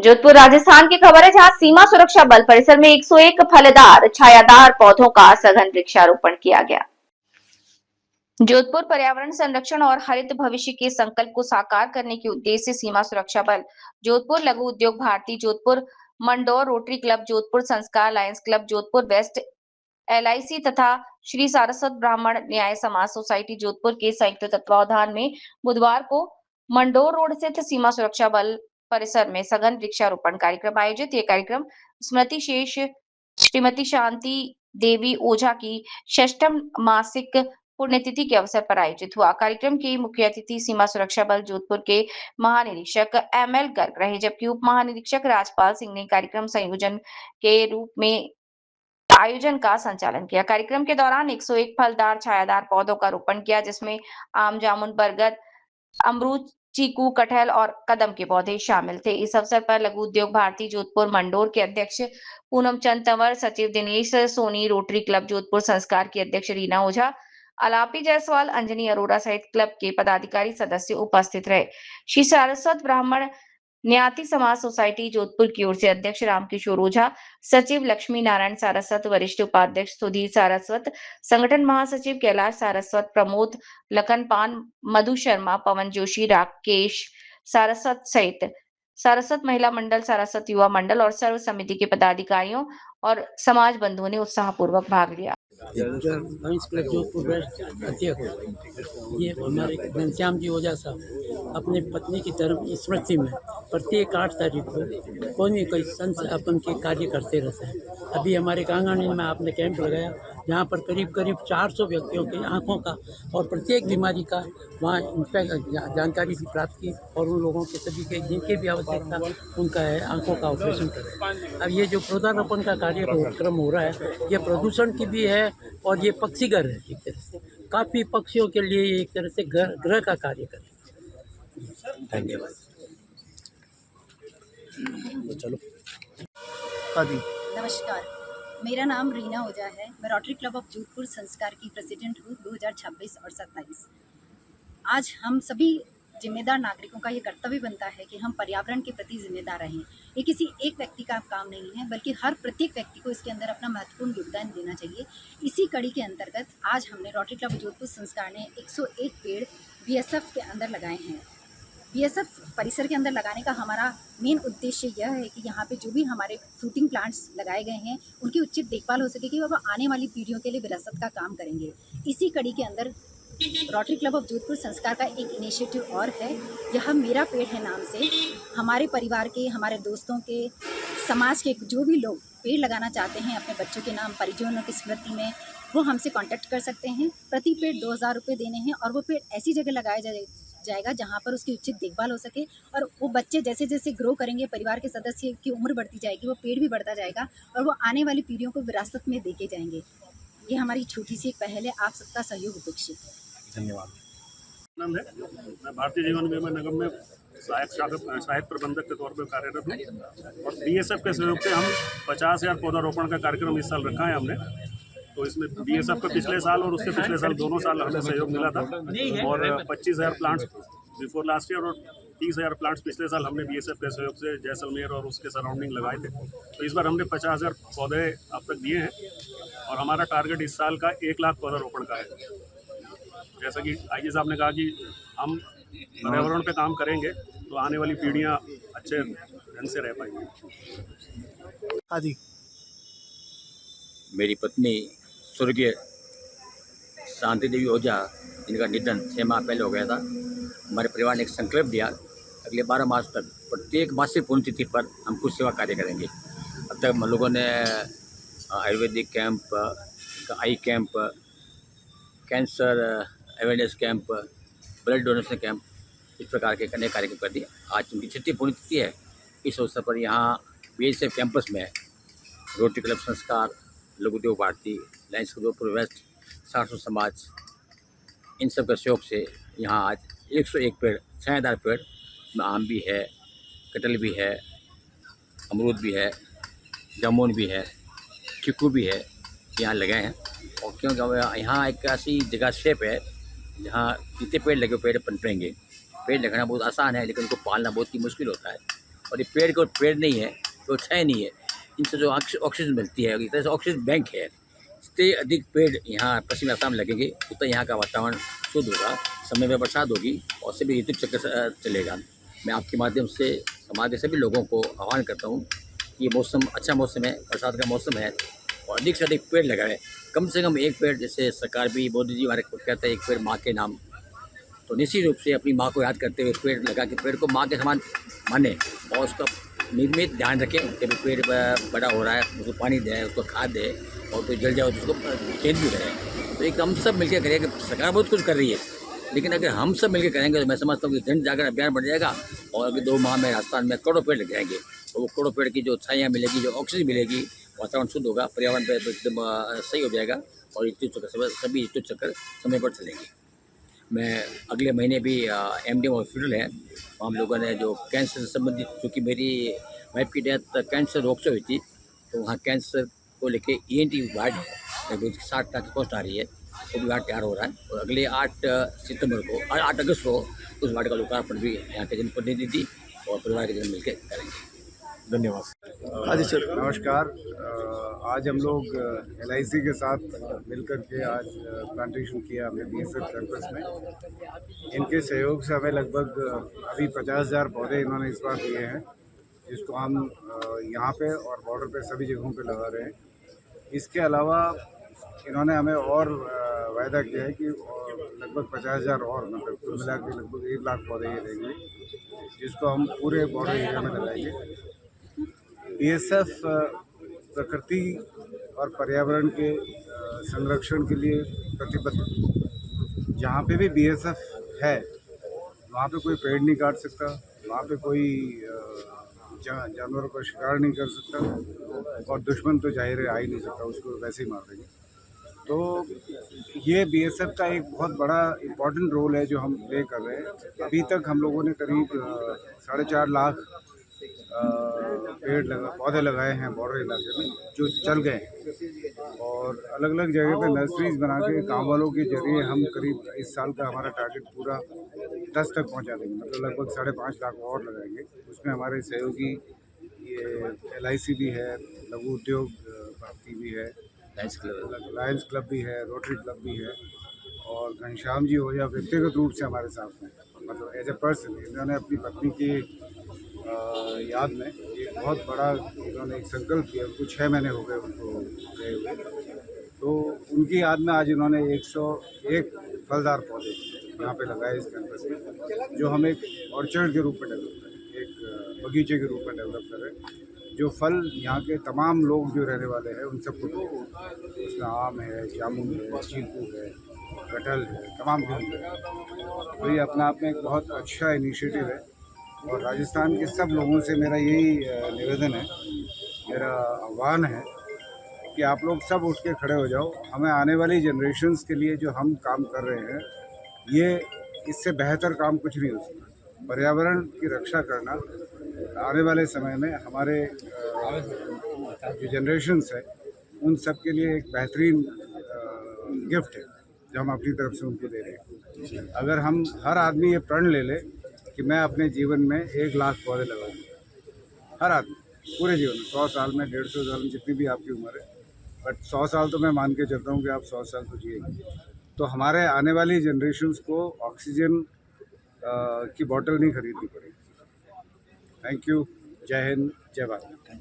जोधपुर राजस्थान की खबर है, जहां सीमा सुरक्षा बल परिसर में 101 फलदार छायादार पौधों का सघन वृक्षारोपण किया गया। जोधपुर पर्यावरण संरक्षण और हरित भविष्य के संकल्प को साकार करने के उद्देश्य से सीमा सुरक्षा बल, Jodhpur Laghu Udyog Bharati, Jodhpur Mandore rotary club, Jodhpur Sanskar lions club, Jodhpur west LIC तथा श्री सारस्वत ब्राह्मण न्याय समाज सोसाइटी जोधपुर के संयुक्त तत्वावधान में बुधवार को मंडोर रोड स्थित सीमा सुरक्षा बल परिसर में सघन वृक्षारोपण कार्यक्रम आयोजित। ये कार्यक्रम स्मृति शेष श्रीमती शांति देवी ओझा की षष्ठम मासिक पुण्यतिथि के अवसर पर आयोजित हुआ। कार्यक्रम की मुख्य अतिथि सीमा सुरक्षा बल जोधपुर के महानिरीक्षक एमएल गर्ग रहे, जबकि उप महानिरीक्षक राजपाल सिंह ने कार्यक्रम संयोजन के रूप में आयोजन का संचालन किया। कार्यक्रम के दौरान 101 फलदार छायादार पौधों का रोपण किया, जिसमें आम, जामुन, बरगद, अमरूद, चीकू, कटहल और कदम के पौधे शामिल थे। इस अवसर पर लघु उद्योग भारती जोधपुर मंडोर के अध्यक्ष पूनम चंद तंवर, सचिव दिनेश सोनी, रोटरी क्लब जोधपुर संस्कार की अध्यक्ष रीना ओझा, अलापी जायसवाल, अंजनी अरोड़ा सहित क्लब के पदाधिकारी सदस्य उपस्थित रहे। श्री सारस्वत ब्राह्मण न्याती समाज सोसाइटी जोधपुर की ओर से अध्यक्ष रामकिशोर ओझा, सचिव लक्ष्मी नारायण सारस्वत, वरिष्ठ उपाध्यक्ष सुधीर सारस्वत, संगठन महासचिव कैलाश सारस्वत, प्रमोद लखनपान, मधु शर्मा, पवन जोशी, राकेश सारस्वत सहित सारस्वत महिला मंडल, सारस्वत युवा मंडल और सर्व समिति के पदाधिकारियों और समाज बंधुओं ने उत्साहपूर्वक भाग लिया। लायंस क्लब जोधपुर वेस्ट अध्यक्ष ये हमारे घनश्याम जी ओझा साहब अपने पत्नी की धर्म स्मृति में प्रत्येक 8 तारीख को कोई न कोई संस्थापन के कार्य करते रहते हैं। अभी हमारे कांगानी में आपने कैंप लगाया, जहाँ पर करीब 400 व्यक्तियों की आँखों का और प्रत्येक बीमारी का वहाँ जानकारी भी प्राप्त की और उन लोगों के सभी के जिनकी भी आवश्यकता उनका है आँखों का ऑपरेशन करें। अब ये जो पौधारोपण का कार्यक्रम हो रहा है, ये प्रदूषण की भी है और ये पक्षी घर है। एक तरह से काफ़ी पक्षियों के लिए एक तरह से ग्रह का कार्य करें। धन्यवाद। तो चलो नमस्कार, मेरा नाम रीना ओझा है। मैं रोटरी क्लब ऑफ जोधपुर संस्कार की प्रेसिडेंट हूँ 2026 और 27। आज हम सभी जिम्मेदार नागरिकों का ये कर्तव्य बनता है कि हम पर्यावरण के प्रति जिम्मेदार रहें। ये किसी एक व्यक्ति का काम नहीं है, बल्कि हर प्रत्येक व्यक्ति को इसके अंदर अपना महत्वपूर्ण योगदान देना चाहिए। इसी कड़ी के अंतर्गत आज हमने रोटरी क्लब जोधपुर संस्कार ने 101 पेड़ बीएसएफ के अंदर लगाए हैं। बीएसएफ परिसर के अंदर लगाने का हमारा मेन उद्देश्य यह है कि यहाँ पे जो भी हमारे फ्रूटिंग प्लांट्स लगाए गए हैं उनकी उचित देखभाल हो सके कि वो आने वाली पीढ़ियों के लिए विरासत का काम करेंगे। इसी कड़ी के अंदर रोटरी क्लब ऑफ जोधपुर संस्कार का एक इनिशिएटिव और है, यह मेरा पेड़ है नाम से हमारे परिवार के, हमारे दोस्तों के, समाज के जो भी लोग पेड़ लगाना चाहते हैं अपने बच्चों के नाम, परिजनों की स्मृति में, वो हमसे कांटेक्ट कर सकते हैं। प्रति पेड़ 2000 रुपये देने हैं और वो पेड़ ऐसी जगह लगाया जाएगा जहाँ पर उसकी उचित देखभाल हो सके और वो बच्चे जैसे जैसे ग्रो करेंगे, परिवार के सदस्य की उम्र बढ़ती जाएगी, वो पेड़ भी बढ़ता जाएगा और वो आने वाली पीढ़ियों को विरासत में देके जाएंगे। ये हमारी छोटी सी एक पहल है, आप सबका सहयोग अपेक्षित है। धन्यवाद। मैं भारतीय जीवन बीमा निगम में सहायक प्रबंधक के तौर पर कार्यरत हूँ और बीएसएफ के सहयोग से हम 50,000 पौधारोपण का कार्यक्रम इस साल रखा है हमने। तो इसमें बीएसएफ का पिछले साल और उसके पिछले साल दोनों साल हमें सहयोग मिला था और 25,000 प्लांट्स बिफोर लास्ट ईयर और 30,000 प्लांट्स पिछले साल हमने बीएसएफ के सहयोग से जैसलमेर और उसके सराउंडिंग लगाए थे। तो इस बार हमने 50,000 पौधे अब तक दिए हैं और हमारा टारगेट इस साल का 1 लाख पौधारोपण का है। जैसा कि आईजी साहब ने कहा कि हम पर्यावरण पे काम करेंगे तो आने वाली पीढ़ियां अच्छे ढंग से रह पाएंगी। हाँ जी। मेरी पत्नी स्वर्गीय शांति देवी ओझा, जिनका निधन 6 माह पहले हो गया था, हमारे परिवार ने एक संकल्प दिया, अगले 12 मास तक प्रत्येक मासिक पुण्यतिथि पर हम कुछ सेवा कार्य करेंगे। अब तक हम लोगों ने आयुर्वेदिक कैंप, आई camp, cancer awareness camp, blood donation camp, इस प्रकार के अनेक कार्यक्रम कर दिए। आज उनकी 6ठी पुण्यतिथि है। इस अवसर पर यहाँ बीएसएफ कैंपस में rotary club Sanskar, Laghu Udyog Bharati, lions club Jodhpur west, Saraswat Samaj, इन सब के सहयोग से यहाँ आज 101 पेड़, छायादार पेड़, आम भी है, कटहल भी है, अमरूद भी है, जामुन भी है, चीकू भी है, यहाँ लगे हैं। और क्योंकि यहाँ एक ऐसी जगह शेप है जहाँ जितने पेड़ लगे पेड़ पनपेंगे। पेड़ लगाना बहुत आसान है, लेकिन उनको पालना बहुत ही मुश्किल होता है। और ये पेड़ को पेड़ नहीं है तो छाया नहीं है, इनसे जो ऑक्सीजन मिलती है, एक तरह से ऑक्सीजन बैंक है। जितने अधिक पेड़ यहाँ पश्चिमी आसाम लगेंगे उतना यहाँ का वातावरण शुद्ध होगा, समय में बरसात होगी और सभी ऋतु चक्र चलेगा। मैं आपके माध्यम से समाज के सभी लोगों को आह्वान करता हूँ कि ये मौसम अच्छा मौसम है, बरसात का मौसम है और अधिक से अधिक पेड़ लगाएं। कम से कम एक पेड़, जैसे सरकार भी, मोदी जी हमारे को कहते हैं एक पेड़ माँ के नाम, तो निश्चित रूप से अपनी माँ को याद करते हुए पेड़ लगा के पेड़ को माँ के समान माने और उसका नियमित ध्यान रखें। जब पेड़ बड़ा हो रहा है उसको पानी दें, उसको खाद दें और कोई जल जाओ तो उसको चेंज भी करें। तो एक हम सब मिलकर करें कि सरकार बहुत कुछ कर रही है, लेकिन अगर हम सब मिलकर करेंगे तो मैं समझता हूँ कि जन जागरण अभियान बढ़ जाएगा और अभी 2 माह में राजस्थान में करोड़ों पेड़ लग जाएंगे। तो वो करोड़ों पेड़ की जो छाया मिलेगी, जो ऑक्सीजन मिलेगी, वातावरण शुद्ध होगा, पर्यावरण पर एकदम सही हो जाएगा और ऋतु चक्र सभी ऋतु चक्र समय पर चलेंगे। मैं अगले महीने भी एमडी हॉस्पिटल है, हम लोगों ने जो कैंसर से संबंधित, चूँकि मेरी वाइफ की डेथ कैंसर रोग से हुई थी, तो वहाँ कैंसर को लेके ENT वार्ड है, लगभग 60 लाख की कॉस्ट आ रही है, वो भी वार्ड तैयार हो रहा है और अगले 8 अगस्त को उस वार्ड का लोकार्पण भी यहाँ के जनप्रतिनिधि और परिवार के जन मिलकर करेंगे। धन्यवाद। हाँ जी सर। नमस्कार। आज हम लोग LIC के साथ मिलकर के आज प्लांटेशन किया हमने BSF कैंपस में। इनके सहयोग से हमें लगभग अभी 50,000 पौधे इन्होंने इस बार दिए हैं, जिसको हम यहाँ पे और बॉर्डर पे सभी जगहों पे लगा रहे हैं। इसके अलावा इन्होंने हमें और वायदा किया है कि लगभग 50,000 और, मतलब कुल मिला के लगभग 1 लाख पौधे ये देंगे, जिसको हम पूरे बॉर्डर एरिया में लगाएंगे। BSF प्रकृति और पर्यावरण के संरक्षण के लिए प्रतिबद्ध। जहाँ पे भी BSF है वहाँ पे कोई पेड़ नहीं काट सकता, वहाँ पे कोई जानवरों का शिकार नहीं कर सकता और दुश्मन तो जाहिर है आ ही नहीं सकता, उसको वैसे ही मार देंगे। तो ये BSF का एक बहुत बड़ा इम्पोर्टेंट रोल है जो हम प्ले कर रहे हैं। अभी तक हम लोगों ने करीब 4.5 लाख पौधे लगाए हैं बॉर्डर इलाके में, जो चल गए हैं और अलग अलग जगह पे नर्सरीज बना के गाँव वालों के जरिए हम करीब इस साल का हमारा टारगेट पूरा 10 तक पहुंचा देंगे, मतलब लगभग 5.5 लाख और लगाएंगे। उसमें हमारे सहयोगी ये LIC भी है, लघु उद्योग भारती भी है, लायंस क्लब भी है, रोटरी क्लब भी है और घनश्याम जी हो या व्यक्तिगत रूप से हमारे साथ में, मतलब एज ए पर्सन इन्होंने अपनी पत्नी की याद में एक बहुत बड़ा इन्होंने एक संकल्प किया। उनको 6 महीने हो गए उनको गए हुए, तो उनकी याद में आज इन्होंने 101 फलदार पौधे यहाँ पे लगाए इस कैंपस में, जो हम एक ऑर्चर्ड के रूप में डेवलप करें, एक बगीचे के रूप में डेवलप करें, जो फल यहाँ के तमाम लोग जो रहने वाले हैं उन सबको दें। उसमें आम है, जामुन है, चीकू है, कटहल है, तमाम चीज़ है। तो ये अपने आप में एक बहुत अच्छा इनिशिएटिव है और राजस्थान के सब लोगों से मेरा यही निवेदन है, मेरा आह्वान है कि आप लोग सब उठ के खड़े हो जाओ। हमें आने वाली जनरेशन्स के लिए जो हम काम कर रहे हैं, ये इससे बेहतर काम कुछ नहीं हो सकता। पर्यावरण की रक्षा करना आने वाले समय में हमारे जो जनरेशन्स है उन सब के लिए एक बेहतरीन गिफ्ट है जो हम अपनी तरफ से उनको दे रहे हैं। अगर हम हर आदमी ये प्रण ले ले कि मैं अपने जीवन में 1 लाख पौधे लगाऊंगा, हर आदमी पूरे जीवन में, 100 साल में, 150 साल में, जितनी भी आपकी उम्र है, बट 100 साल तो मैं मान के चलता हूँ कि आप 100 साल तो जिएंगे। तो हमारे आने वाली जनरेशन्स को ऑक्सीजन की बोतल नहीं खरीदनी पड़ेगी। Thank you. जय हिंद, जय भारत।